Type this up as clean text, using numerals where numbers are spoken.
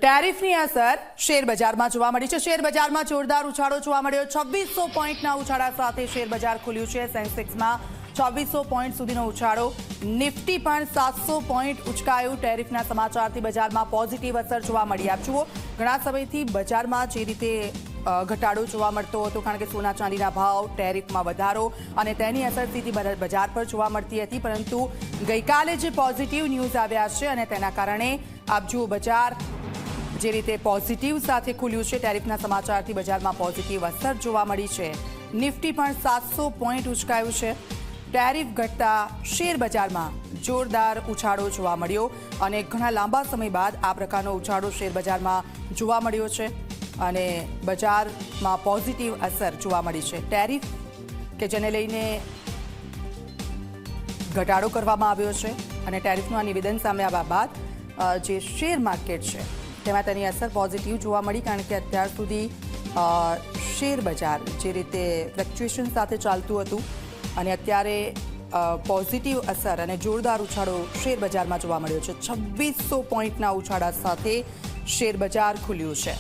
ટેરિફની અસર શેરબજારમાં જોવા મળી છે। શેરબજારમાં જોરદાર ઉછાળો જોવા મળ્યો। 2600 પોઈન્ટના ઉછાળા સાથે શેરબજાર ખુલ્યું છે। સેન્સેક્સમાં 2600 પોઈન્ટ સુધીનો ઉછાળો। નિફ્ટી પણ 700 પોઈન્ટ ઉચકાયું। ટેરિફના સમાચારથી બજારમાં પોઝિટિવ અસર જોવા મળી। આપ જુઓ, ઘણા સમયથી બજારમાં જે રીતે ઘટાડો જોવા મળતો હતો, કારણ કે સોના ચાંદીના ભાવ, ટેરિફમાં વધારો અને તેની અસર સીધી બજાર પર જોવા મળતી હતી, પરંતુ ગઈકાલે જે પોઝિટિવ ન્યૂઝ આવ્યા છે અને તેના કારણે આપ જુઓ, બજાર જે રીતે પોઝિટિવ સાથે ખુલ્યું છે। ટેરિફના સમાચારથી બજારમાં પોઝિટિવ અસર જોવા મળી છે। નિફ્ટી પણ 700 પોઈન્ટ ઉચકાયું છે। ટેરિફ ઘટતા શેરબજારમાં જોરદાર ઉછાળો જોવા મળ્યો અને ઘણા લાંબા સમય બાદ આ પ્રકારનો ઉછાળો શેરબજારમાં જોવા મળ્યો છે અને બજારમાં પોઝિટિવ અસર જોવા મળી છે। ટેરિફ કે જેને લઈને ઘટાડો કરવામાં આવ્યો છે અને ટેરિફનું આ નિવેદન સામે આવ્યા બાદ જે શેર માર્કેટ છે તેમાં તેની અસર પોઝિટિવ જોવા મળી, કારણ કે અત્યાર સુધી શેર બજાર જે રીતે ફ્લક્ચ્યુએશન સાથે ચાલતું હતું અને અત્યારે પોઝિટિવ અસર અને જોરદાર ઉછાળો શેર બજારમાં જોવા મળ્યો છે। 2600 પોઈન્ટના ઉછાળા સાથે શેર બજાર ખુલ્યું છે।